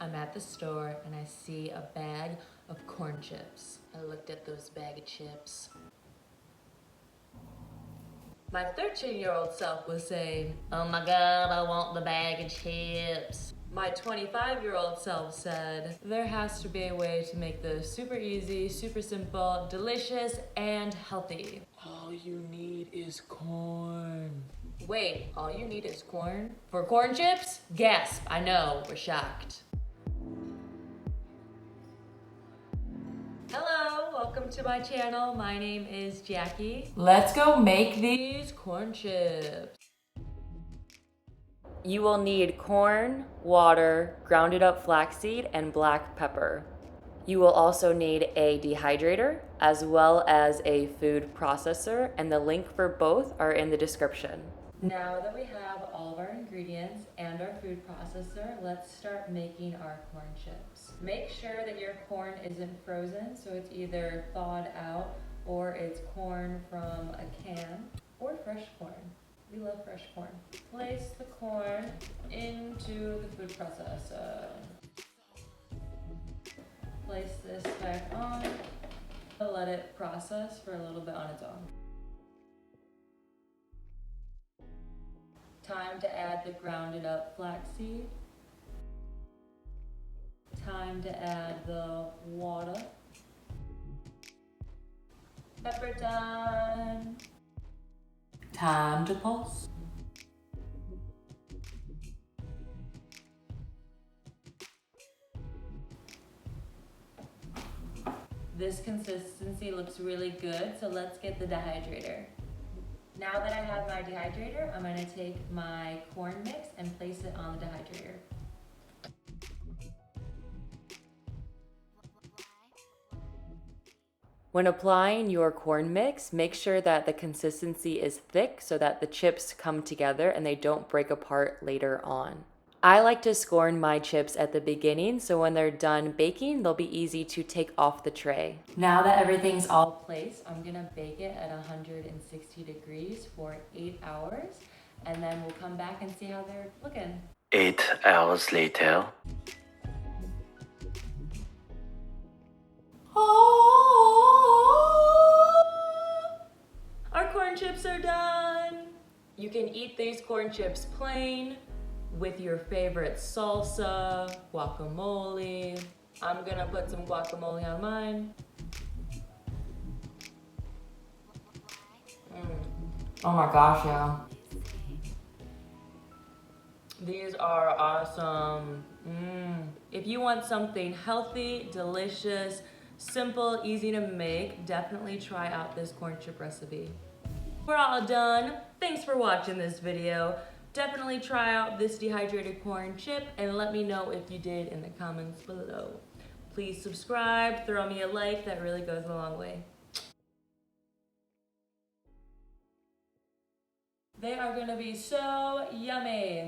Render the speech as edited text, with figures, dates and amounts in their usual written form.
I'm at the store and I see a bag of corn chips. I looked at those bag of chips. My 13-year-old self was saying, "Oh my God, I want the bag of chips." My 25-year-old self said, "There has to be a way to make this super easy, super simple, delicious, and healthy." All you need is corn. Wait, all you need is corn? For corn chips? Gasp, I know, we're shocked. Hello, welcome to my channel. My name is Jackie. Let's go make these corn chips. You will need corn, water, grounded up flaxseed, and black pepper. You will also need a dehydrator as well as a food processor, and the link for both are in the description. Now that we have all of our ingredients and our food processor, let's start making our corn chips. Make sure that your corn isn't frozen, so it's either thawed out or it's corn from a can or fresh corn. We love fresh corn. Place the corn into the food processor. Place this back on. Let it process for a little bit on its own. Time to add the grounded up flaxseed. Time to add the water. Pepper time. Time to pulse. This consistency looks really good, so let's get the dehydrator. Now that I have my dehydrator, I'm going to take my corn mix and place it on the dehydrator. When applying your corn mix, make sure that the consistency is thick so that the chips come together and they don't break apart later on. I like to scorn my chips at the beginning, so when they're done baking, they'll be easy to take off the tray. Now that everything's all placed, I'm gonna bake it at 160 degrees for 8 hours, and then we'll come back and see how they're looking. 8 hours later. Our corn chips are done. You can eat these corn chips plain, with your favorite salsa, guacamole. I'm gonna put some guacamole on mine. Oh my gosh, yeah. These are awesome. If you want something healthy, delicious, simple, easy to make, definitely try out this corn chip recipe. We're all done. Thanks for watching this video. Definitely try out this dehydrated corn chip and let me know if you did in the comments below. Please subscribe, throw me a like, that really goes a long way. They are gonna be so yummy.